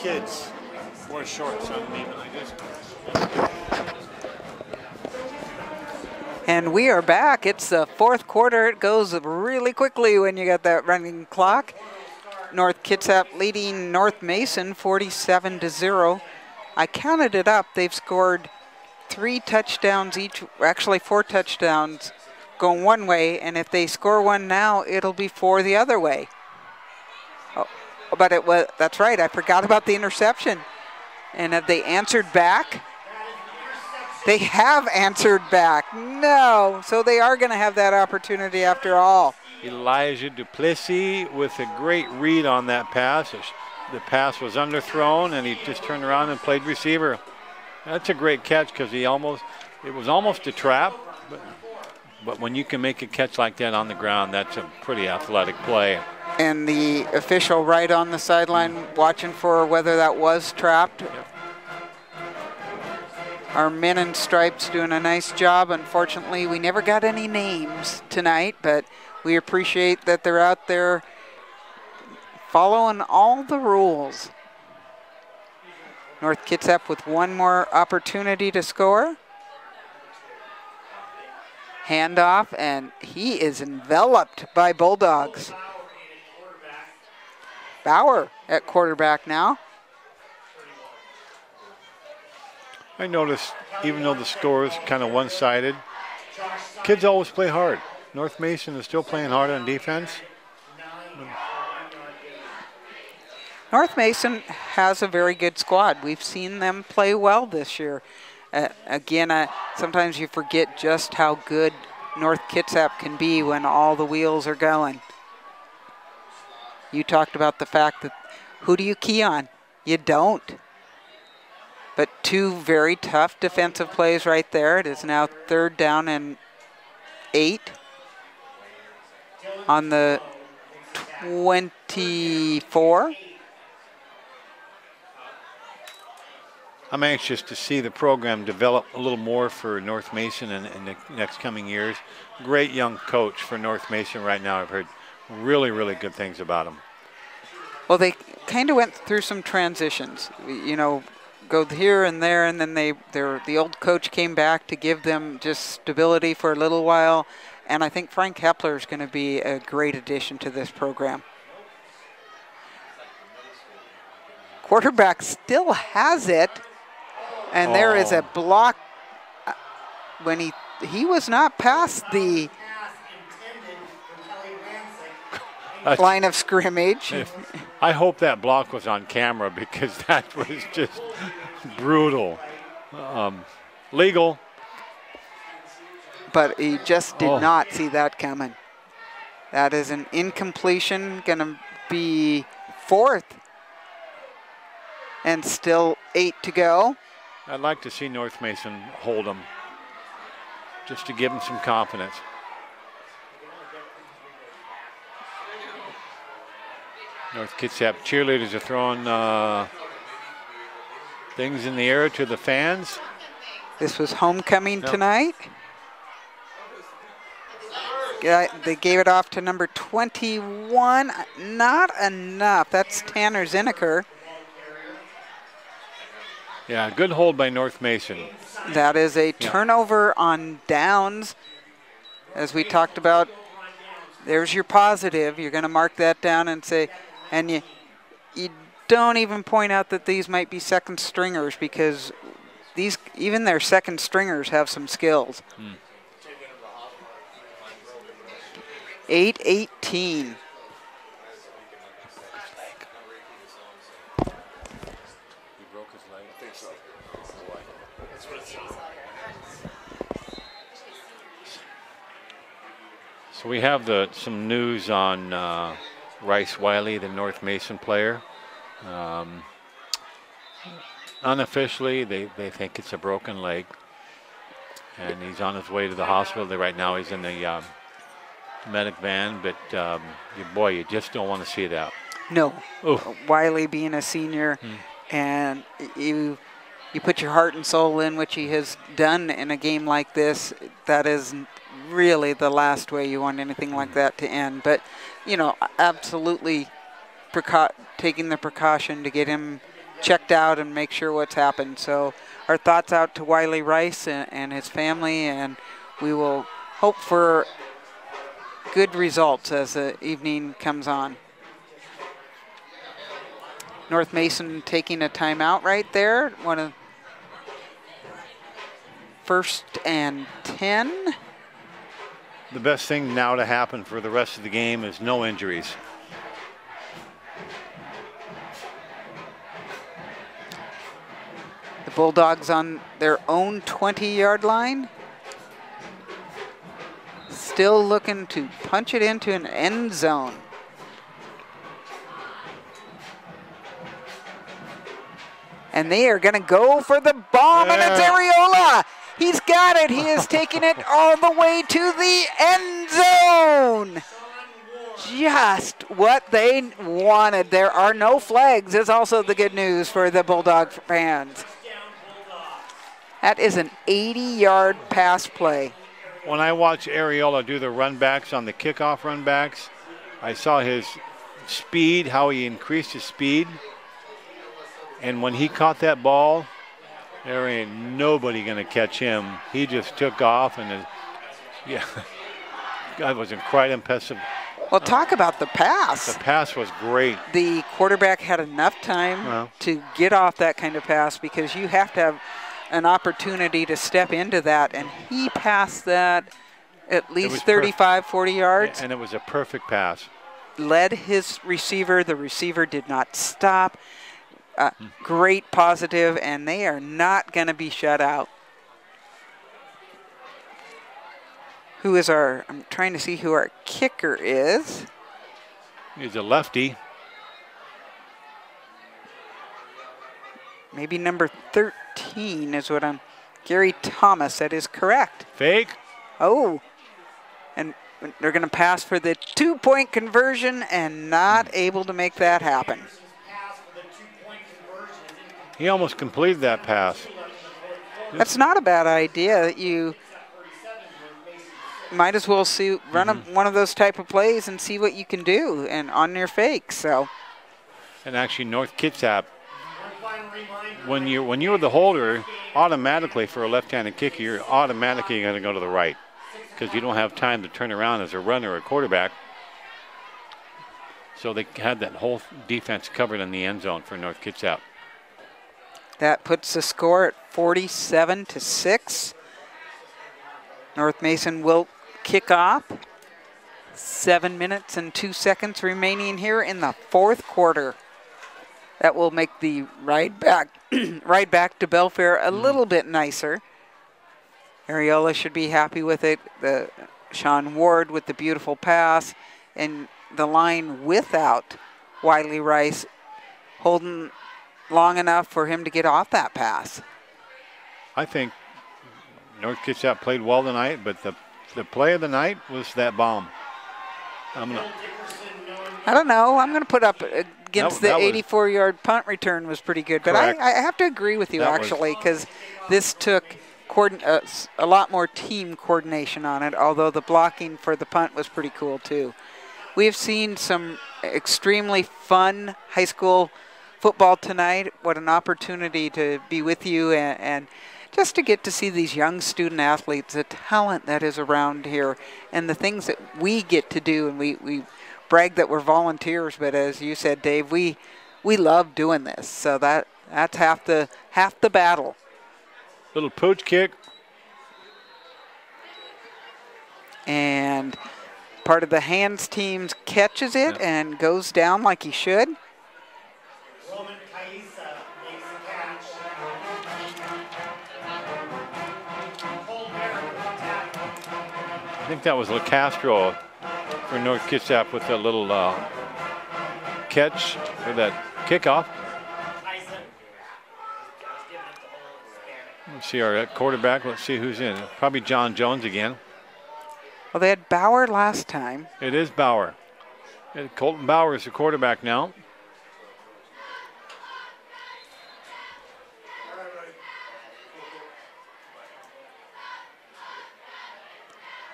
kids. Wore shorts underneath like this. And we are back. It's the fourth quarter. It goes really quickly when you got that running clock. North Kitsap leading North Mason 47-0. I counted it up. They've scored 3 touchdowns each, actually 4 touchdowns going one way, and if they score one now, it'll be 4 the other way. Oh, but it was, that's right, I forgot about the interception. And have they answered back? They have answered back. No, so they are going to have that opportunity after all. Elijah Duplessis with a great read on that pass. The pass was underthrown, and he just turned around and played receiver. That's a great catch because it was almost a trap, but when you can make a catch like that on the ground, that's a pretty athletic play. And the official right on the sideline watching for whether that was trapped. Yep. Our men in stripes doing a nice job. Unfortunately, we never got any names tonight, but we appreciate that they're out there following all the rules. North Kitsap with one more opportunity to score. Handoff, and he is enveloped by Bulldogs. Bauer at quarterback now. I noticed, even though the score is kind of one-sided, kids always play hard. North Mason is still playing hard on defense. North Mason has a very good squad. We've seen them play well this year. Again, sometimes you forget just how good North Kitsap can be when all the wheels are going. You talked about the fact that who do you key on? You don't. But 2 very tough defensive plays right there. It is now 3rd down and 8 on the 24. I'm anxious to see the program develop a little more for North Mason in the next coming years. Great young coach for North Mason right now. I've heard really, really good things about him. Well, they kind of went through some transitions. You know, go here and there, and then the old coach came back to give them just stability for a little while. And I think Frank Hepler is going to be a great addition to this program. Quarterback still has it, and there is a block when he was not past the line of scrimmage. I hope that block was on camera because that was just brutal. Legal. But he just did not see that coming. That is an incompletion, going to be 4th. And still 8 to go. I'd like to see North Mason hold them just to give them some confidence. North Kitsap cheerleaders are throwing things in the air to the fans. This was homecoming tonight. They gave it off to number 21. Not enough. That's Tanner Zinneker. Yeah, good hold by North Mason. That is a turnover on downs. As we talked about, there's your positive. You're going to mark that down and say, and you don't even point out that these might be second stringers because even their second stringers have some skills. 8-18. So we have some news on Rice Wiley, the North Mason player. Unofficially, they think it's a broken leg, and he's on his way to the hospital. Right now he's in the medic van, but boy, you just don't want to see that. No. Oof. Wiley being a senior, and you put your heart and soul in, which he has done in a game like this. That is really the last way you want anything like that to end. But, you know, absolutely taking the precaution to get him checked out and make sure what's happened. So our thoughts out to Wiley Rice and his family, and we will hope for good results as the evening comes on. North Mason taking a timeout right there. One of 1st and 10. The best thing now to happen for the rest of the game is no injuries. The Bulldogs on their own 20-yard line. Still looking to punch it into an end zone. And they are going to go for the bomb, and it's Areola. He's got it. He is taking it all the way to the end zone. Just what they wanted. There are no flags is also the good news for the Bulldog fans. That is an 80-yard pass play. When I watch Areola do the run backs on the kickoff run backs, I saw his speed, how he increased his speed. And when he caught that ball, there ain't nobody going to catch him. He just took off, and that was quite impressive. Well, talk about the pass. The pass was great. The quarterback had enough time to get off that kind of pass, because you have to have an opportunity to step into that, and he passed that at least 35, 40 yards. Yeah, and it was a perfect pass. Led his receiver. The receiver did not stop. Great positive, and they are not going to be shut out. I'm trying to see who our kicker is. He's a lefty. Maybe number 13 is what Gary Thomas, that is correct. Fake. Oh, and they're going to pass for the 2-point conversion and not able to make that happen. He almost completed that pass. That's not a bad idea. You might as well run one of those type of plays and see what you can do, and on your fake. So. And actually, North Kitsap, when you're the holder, automatically for a left-handed kicker, you're automatically going to go to the right, because you don't have time to turn around as a runner or a quarterback. So they had that whole defense covered in the end zone for North Kitsap. That puts the score at 47-6. North Mason will kick off. 7 minutes and 2 seconds remaining here in the 4th quarter. That will make the ride back to Belfair a little bit nicer. Areola should be happy with it. Sean Ward with the beautiful pass, and the line without Wiley Rice holding long enough for him to get off that pass. I think North Kitsap played well tonight, but the play of the night was that bomb. I don't know. I'm going to put up against the 84-yard punt return was pretty good. But I have to agree with you, actually, because this took a lot more team coordination on it, although the blocking for the punt was pretty cool, too. We have seen some extremely fun high school football tonight. What an opportunity to be with you and just to get to see these young student athletes, the talent that is around here, and the things that we get to do. And we brag that we're volunteers, but as you said, Dave, we love doing this. So that's half the battle. Little pooch kick. And part of the hands team catches it and goes down like he should. I think that was LaCastro for North Kitsap with that little catch for that kickoff. Let's see our quarterback. Let's see who's in. Probably John Jones again. Well, they had Bauer last time. It is Bauer. And Colton Bauer is the quarterback now.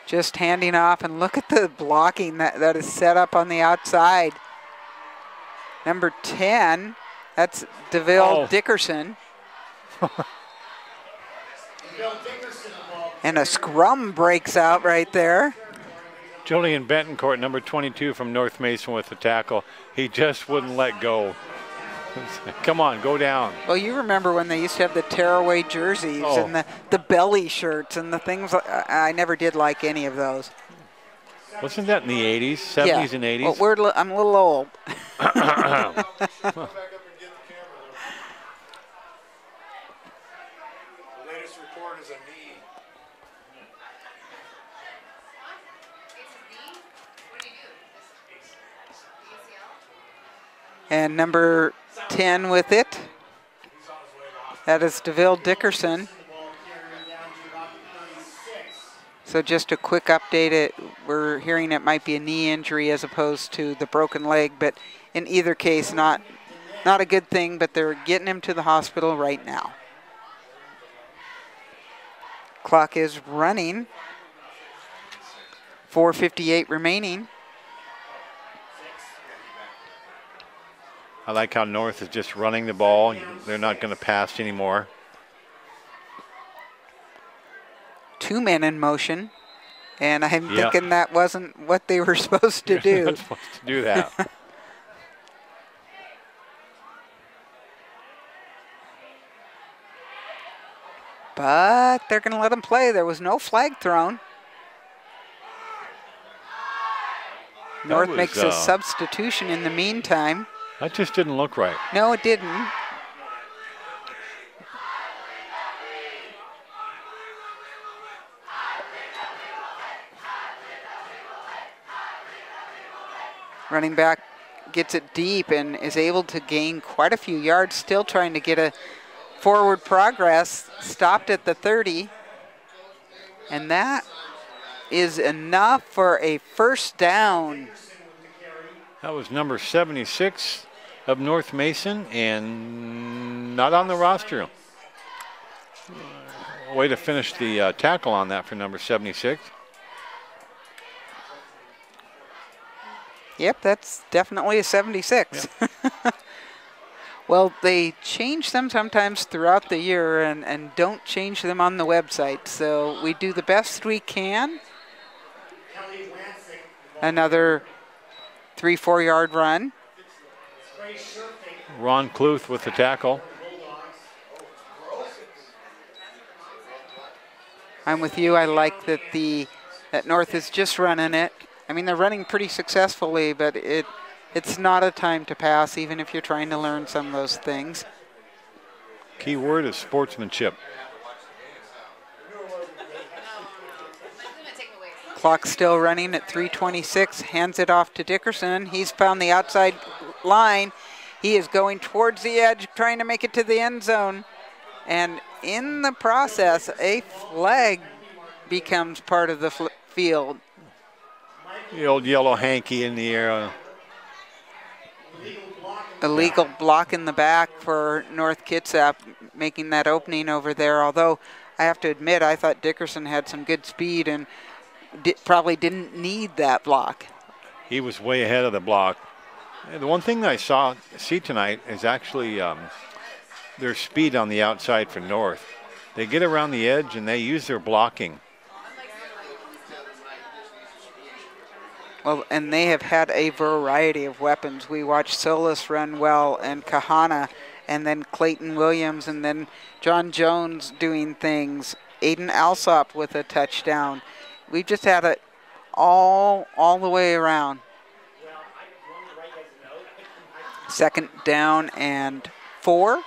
Just handing off, and look at the blocking that is set up on the outside. Number 10 That's DeVille Oh. Dickerson. Bill Dickerson, the ball And a scrum breaks out right there. Julian Bentoncourt, number 22 from North Mason with the tackle. He just wouldn't let go. Come on, go down. Well, you remember when they used to have the tearaway jerseys Oh. and the belly shirts and the things. I never did like any of those. Wasn't that in the 80s, 70s and 80s? Well, I'm a little old. The latest report is a knee. And number 10 with it. That is DeVille Dickerson. carrying down to about 36. So just a quick update. We're hearing it might be a knee injury as opposed to the broken leg, but in either case, not a good thing, but they're getting him to the hospital right now. Clock is running. 4:58 remaining. I like how North is just running the ball. They're not going to pass anymore. 2 men in motion, and I'm Yep. thinking that wasn't what they were supposed to They're do. not supposed to do that. But they're going to let him play. There was no flag thrown. North was, makes a substitution in the meantime. That just didn't look right. No, it didn't. Running back gets it deep and is able to gain quite a few yards, still trying to get a forward progress. Stopped at the 30. And that is enough for a first down. That was number 76 of North Mason and not on the roster. Way to finish the tackle on that for number 76. Yep, that's definitely a 76. Yep. Well, they change them sometimes throughout the year and don't change them on the website. So we do the best we can. Another 3-4 yard run. Ron Kluth with the tackle. I'm with you. I like that that North is just running it. I mean, they're running pretty successfully, but it's not a time to pass, even if you're trying to learn some of those things. Key word is sportsmanship. Clock still running at 3:26. Hands it off to Dickerson. He's found the outside line. He is going towards the edge, trying to make it to the end zone. And in the process, a flag becomes part of the field. The old yellow hanky in the air. Illegal block in the back for North Kitsap, making that opening over there. Although I have to admit, I thought Dickerson had some good speed and probably didn't need that block. He was way ahead of the block. And the one thing that I see tonight is actually their speed on the outside for North. They get around the edge and they use their blocking. Well, and they have had a variety of weapons. We watched Solis run well and Kahana, and then Clayton Williams, and then John Jones doing things. Aiden Alsop with a touchdown. We've just had it all the way around. Second down and 4.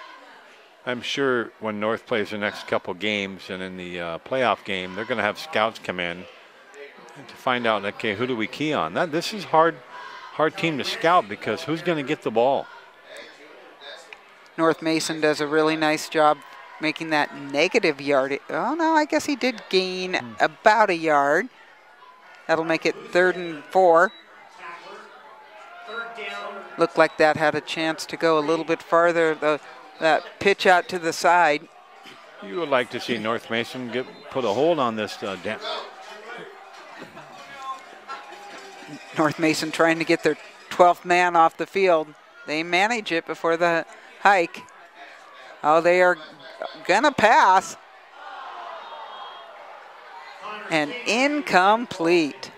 I'm sure when North plays the next couple games and in the playoff game, they're going to have scouts come in to find out, okay, who do we key on? This is hard team to scout because who's going to get the ball? North Mason does a really nice job making that negative yard. Oh, no, I guess he did gain about a yard. That'll make it 3rd and 4. Looked like that had a chance to go a little bit farther, that pitch out to the side. You would like to see North Mason put a hold on this down. North Mason trying to get their 12th man off the field. They manage it before the hike. Oh, they are gonna pass. And incomplete.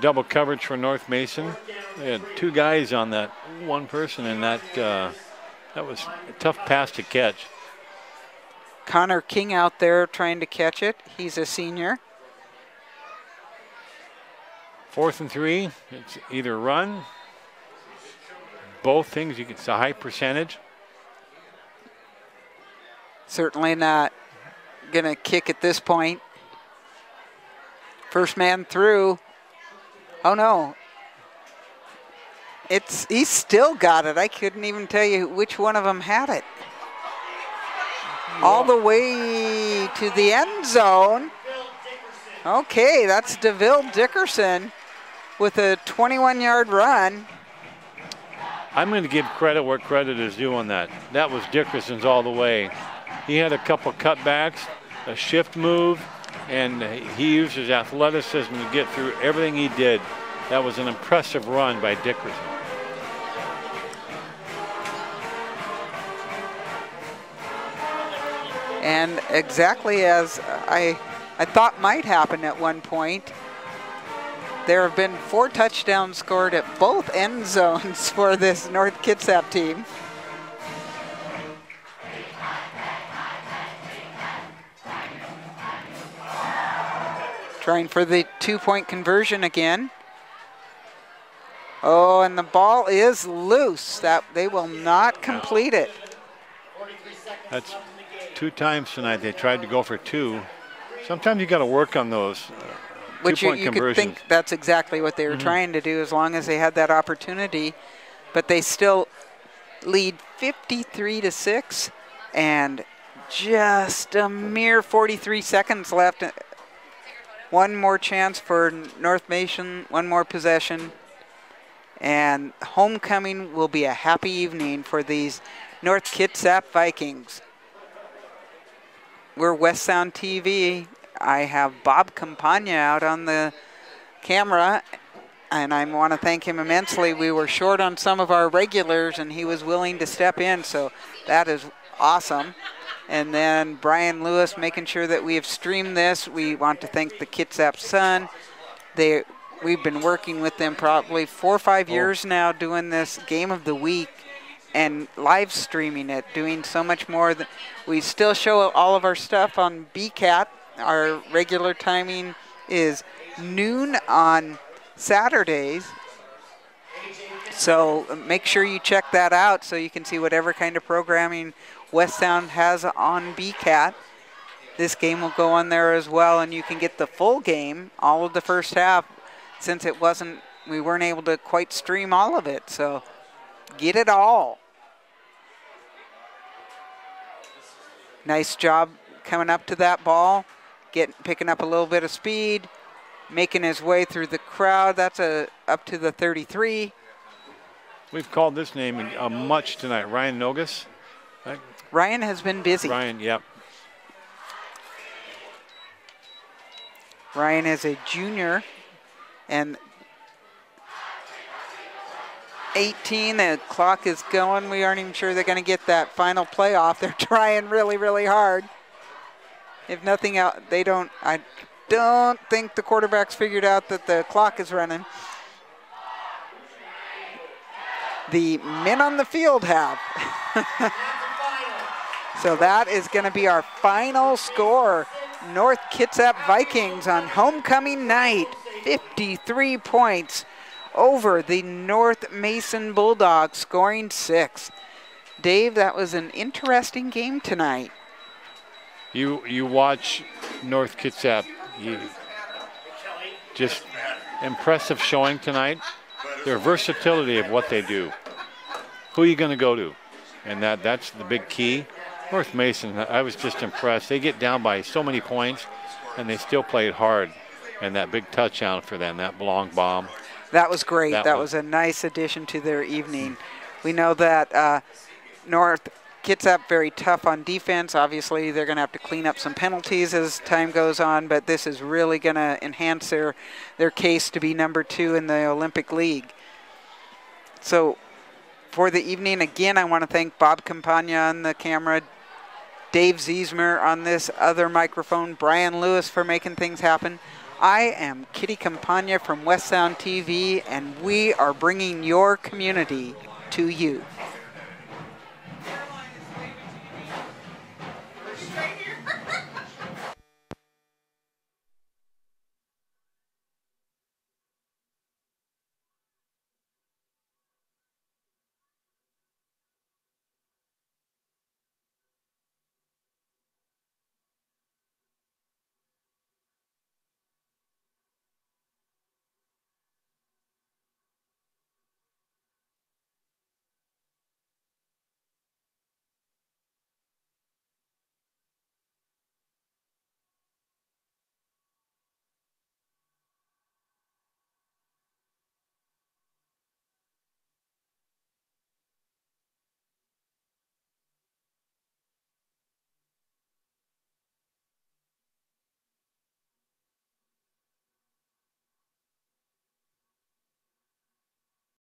Double coverage for North Mason. They had 2 guys on that one person, and that was a tough pass to catch. Connor King out there trying to catch it. He's a senior. 4th and 3. It's either run. Both things. It's a high percentage. Certainly not gonna kick at this point. First man through. Oh no. He's still got it. I couldn't even tell you which one of them had it. All the way to the end zone. Okay, that's DeVille Dickerson with a 21-yard run. I'm going to give credit where credit is due on that. That was Dickerson's all the way. He had a couple cutbacks, a shift move, and he used his athleticism to get through everything he did. That was an impressive run by Dickerson. And exactly as I thought might happen at one point, there have been 4 touchdowns scored at both end zones for this North Kitsap team. Trying for the 2-point conversion again. Oh, and the ball is loose. That they will not complete it. That's 2 times tonight they tried to go for 2. Sometimes you got to work on those Which two-point you could conversions. think that's exactly what they were trying to do as long as they had that opportunity. But they still lead 53-6 and just a mere 43 seconds left. One more chance for North Mason, one more possession. And homecoming will be a happy evening for these North Kitsap Vikings. We're West Sound TV. I have Bob Campagna out on the camera, and I want to thank him immensely. We were short on some of our regulars, and he was willing to step in, so that is awesome. And then Brian Lewis making sure that we have streamed this. We want to thank the Kitsap Sun. We've been working with them probably 4 or 5 years now, doing this game of the week and live streaming it, doing so much more. We still show all of our stuff on BCAT. Our regular timing is noon on Saturdays. So make sure you check that out so you can see whatever kind of programming West Sound has on BCAT. This game will go on there as well, and you can get the full game, all of the first half, since we weren't able to quite stream all of it. So get it all. Nice job coming up to that ball, picking up a little bit of speed, making his way through the crowd. That's up to the 33. We've called this name much tonight. Ryan Nogus. Ryan has been busy. Ryan, yep. Ryan is a junior, and 18, the clock is going. We aren't even sure they're going to get that final play off. They're trying really, really hard. If nothing else, I don't think the quarterback's figured out that the clock is running. The men on the field have. So that is going to be our final score. North Kitsap Vikings on homecoming night, 53 points over the North Mason Bulldogs, scoring 6. Dave, that was an interesting game tonight. You watch North Kitsap. Just impressive showing tonight. Their versatility of what they do. Who are you going to go to? And that's the big key. North Mason, I was just impressed. They get down by so many points, and they still played hard. And that big touchdown for them, that long bomb. That was great. That was a nice addition to their evening. We know that North Kitsap very tough on defense. Obviously, they're going to have to clean up some penalties as time goes on, but this is really going to enhance their case to be number 2 in the Olympic League. So for the evening. Again, I want to thank Bob Campagna on the camera, Dave Ziesmer on this other microphone, Brian Lewis for making things happen. I am Kitty Campagna from West Sound TV, and we are bringing your community to you.